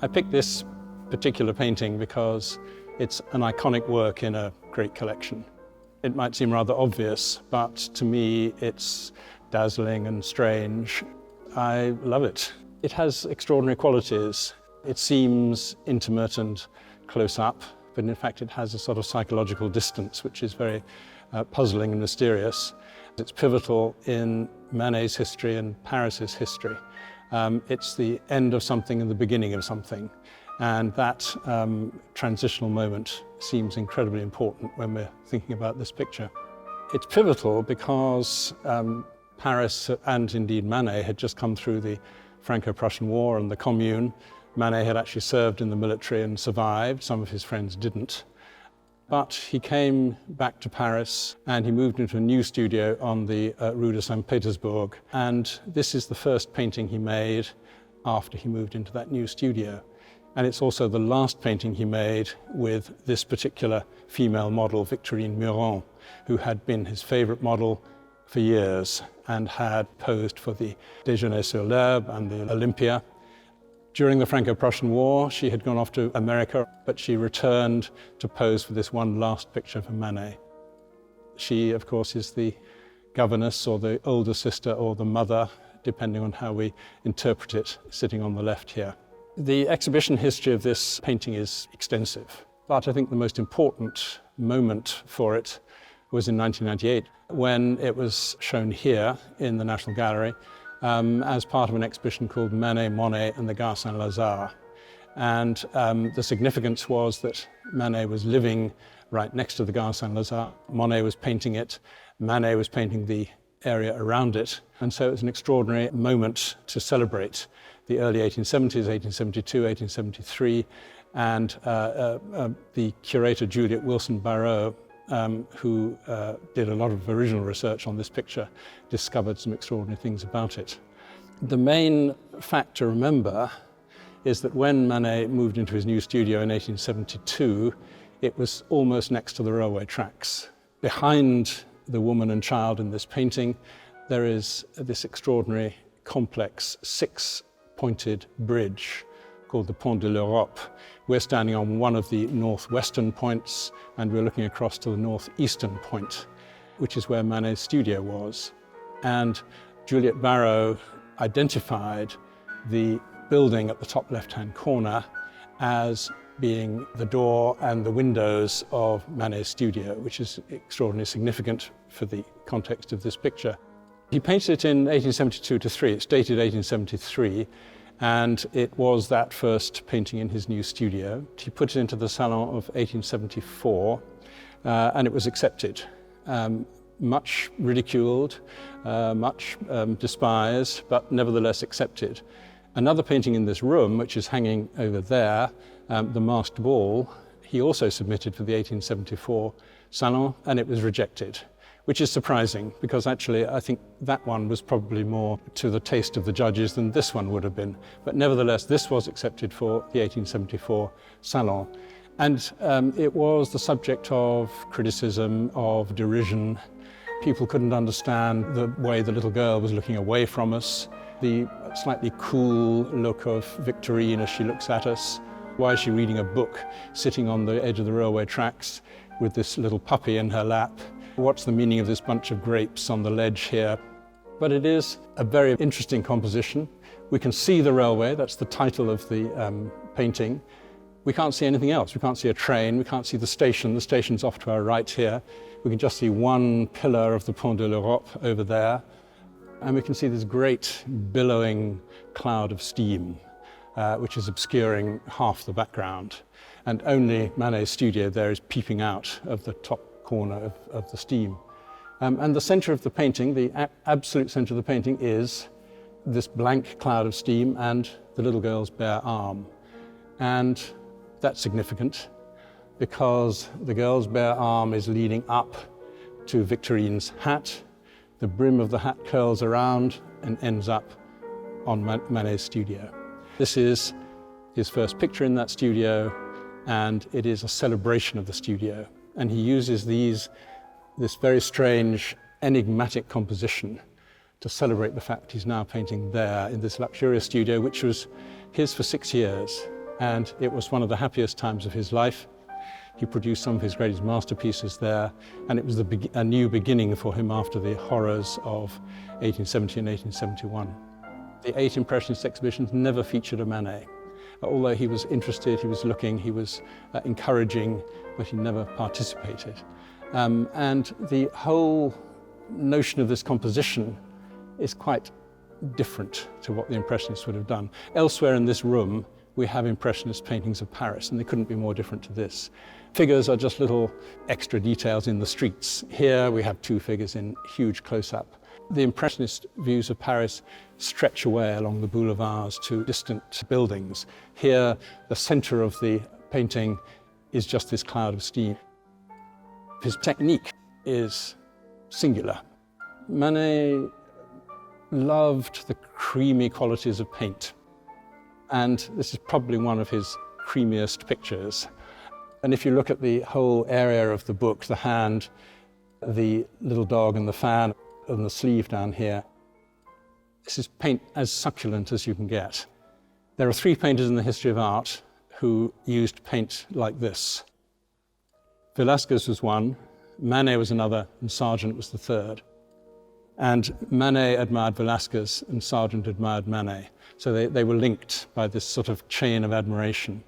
I picked this particular painting because it's an iconic work in a great collection. It might seem rather obvious, but to me it's dazzling and strange. I love it. It has extraordinary qualities. It seems intimate and close up, but in fact it has a sort of psychological distance which is very puzzling and mysterious. It's pivotal in Manet's history and Paris's history. It's the end of something and the beginning of something, and that transitional moment seems incredibly important when we're thinking about this picture. It's pivotal because Paris and indeed Manet had just come through the Franco-Prussian War and the Commune. Manet had actually served in the military and survived. Some of his friends didn't. But he came back to Paris and he moved into a new studio on the Rue de Saint Petersburg. And this is the first painting he made after he moved into that new studio. And it's also the last painting he made with this particular female model, Victorine Meurent, who had been his favorite model for years and had posed for the Déjeuner sur l'Herbe and the Olympia. During the Franco-Prussian War, she had gone off to America, but she returned to pose for this one last picture for Manet. She, of course, is the governess or the older sister or the mother, depending on how we interpret it, sitting on the left here. The exhibition history of this painting is extensive, but I think the most important moment for it was in 1998, when it was shown here in the National Gallery as part of an exhibition called Manet, Monet and the Gare Saint-Lazare. And the significance was that Manet was living right next to the Gare Saint-Lazare. Monet was painting it, Manet was painting the area around it. And so it was an extraordinary moment to celebrate the early 1870s, 1872, 1873. And the curator Juliet Wilson-Barrot, who did a lot of original research on this picture, discovered some extraordinary things about it. The main fact to remember is that when Manet moved into his new studio in 1872, it was almost next to the railway tracks. Behind the woman and child in this painting, there is this extraordinary, complex, six-pointed bridge called the Pont de l'Europe. We're standing on one of the northwestern points and we're looking across to the northeastern point, which is where Manet's studio was. And Juliet Barrot identified the building at the top left-hand corner as being the door and the windows of Manet's studio, which is extraordinarily significant for the context of this picture. He painted it in 1872-3. It's dated 1873. And it was that first painting in his new studio. He put it into the Salon of 1874, and it was accepted. Much ridiculed, much despised, but nevertheless accepted. Another painting in this room, which is hanging over there, the Masked Ball, he also submitted for the 1874 Salon, and it was rejected. Which is surprising, because actually I think that one was probably more to the taste of the judges than this one would have been. But nevertheless, this was accepted for the 1874 Salon. And it was the subject of criticism, of derision. People couldn't understand the way the little girl was looking away from us, the slightly cool look of Victorine as she looks at us. Why is she reading a book, sitting on the edge of the railway tracks with this little puppy in her lap? What's the meaning of this bunch of grapes on the ledge here? But it is a very interesting composition. We can see the railway, that's the title of the painting. We can't see anything else. We can't see a train, we can't see the station's off to our right here. We can just see one pillar of the Pont de l'Europe over there. And we can see this great billowing cloud of steam, which is obscuring half the background. And only Manet's studio there is peeping out of the top corner of the steam. And the center of the painting, the absolute center of the painting, is this blank cloud of steam and the little girl's bare arm. And that's significant because the girl's bare arm is leading up to Victorine's hat. The brim of the hat curls around and ends up on Manet's studio. This is his first picture in that studio, and it is a celebration of the studio. And he uses this very strange, enigmatic composition to celebrate the fact he's now painting there in this luxurious studio, which was his for 6 years. and it was one of the happiest times of his life. He produced some of his greatest masterpieces there, and it was a new beginning for him after the horrors of 1870 and 1871. The 8 Impressionist exhibitions never featured a Manet. Although he was interested, he was looking, he was encouraging, but he never participated. And the whole notion of this composition is quite different to what the Impressionists would have done. Elsewhere in this room, we have Impressionist paintings of Paris, and they couldn't be more different to this. Figures are just little extra details in the streets. Here we have 2 figures in huge close-up. The Impressionist views of Paris stretch away along the boulevards to distant buildings. Here, the center of the painting is just this cloud of steam. His technique is singular. Manet loved the creamy qualities of paint, and this is probably one of his creamiest pictures. And if you look at the whole area of the book, the hand, the little dog and the fan, and the sleeve down here, this is paint as succulent as you can get. There are 3 painters in the history of art who used paint like this. Velázquez was one, Manet was another, and Sargent was the third. And Manet admired Velázquez and Sargent admired Manet. So they were linked by this sort of chain of admiration.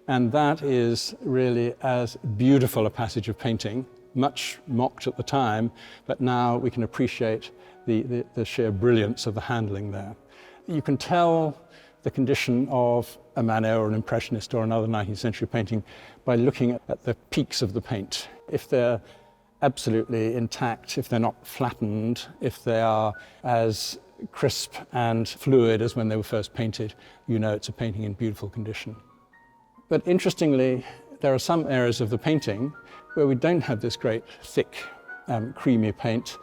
And that is really as beautiful a passage of painting, much mocked at the time, but now we can appreciate the sheer brilliance of the handling there. You can tell the condition of a Manet or an Impressionist or another 19th century painting by looking at the peaks of the paint. If they're absolutely intact, if they're not flattened, if they are as crisp and fluid as when they were first painted, you know it's a painting in beautiful condition. But interestingly, there are some areas of the painting where we don't have this great thick, creamy paint.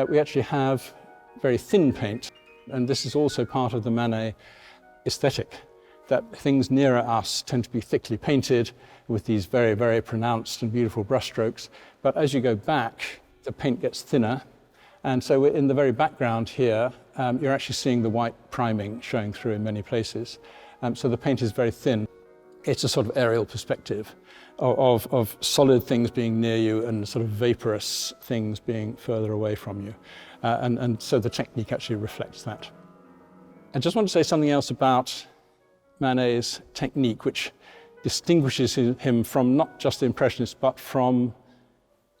We actually have very thin paint, and this is also part of the Manet aesthetic, that things nearer us tend to be thickly painted with these very, very pronounced and beautiful brushstrokes. But as you go back, the paint gets thinner. And so in the very background here, you're actually seeing the white priming showing through in many places. So the paint is very thin. It's a sort of aerial perspective of solid things being near you and sort of vaporous things being further away from you. And so the technique actually reflects that. I just want to say something else about Manet's technique, which distinguishes him from not just the Impressionists, but from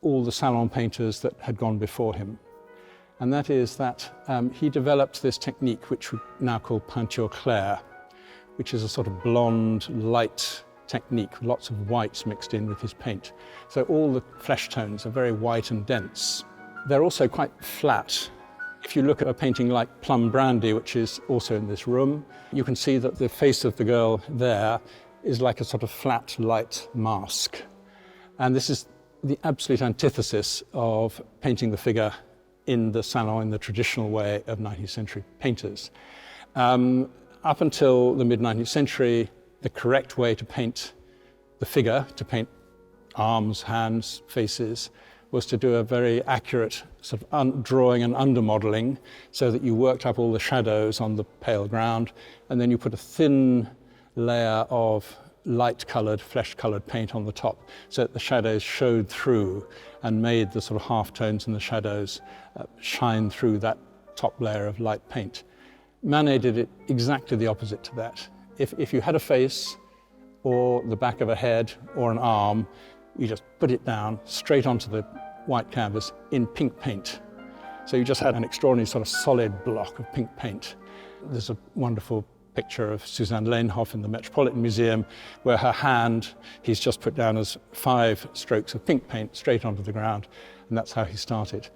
all the salon painters that had gone before him. And that is that he developed this technique, which we now call peinture claire, which is a sort of blonde, light technique, lots of whites mixed in with his paint. So all the flesh tones are very white and dense. They're also quite flat. If you look at a painting like Plum Brandy, which is also in this room, you can see that the face of the girl there is like a sort of flat, light mask. And this is the absolute antithesis of painting the figure in the salon in the traditional way of 19th century painters. Up until the mid-19th century, the correct way to paint the figure, to paint arms, hands, faces, was to do a very accurate sort of drawing and under-modeling so that you worked up all the shadows on the pale ground, and then you put a thin layer of light-coloured, flesh-coloured paint on the top so that the shadows showed through and made the sort of half-tones and the shadows shine through that top layer of light paint. Manet did it exactly the opposite to that. If you had a face or the back of a head or an arm, you just put it down straight onto the white canvas in pink paint. So you just had an extraordinary sort of solid block of pink paint. There's a wonderful picture of Suzanne Leinhoff in the Metropolitan Museum where her hand, he's just put down as 5 strokes of pink paint straight onto the ground, and that's how he started.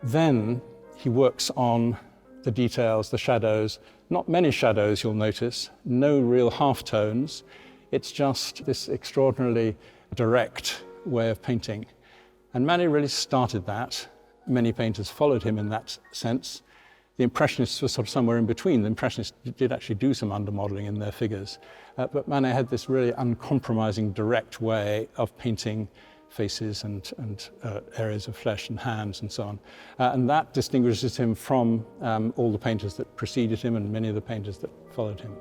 Then he works on the details, the shadows, not many shadows you'll notice, no real half-tones. It's just this extraordinarily direct way of painting. And Manet really started that. Many painters followed him in that sense. The Impressionists were sort of somewhere in between. The Impressionists did actually do some under-modeling in their figures. But Manet had this really uncompromising, direct way of painting faces and areas of flesh and hands and so on. And that distinguishes him from all the painters that preceded him and many of the painters that followed him.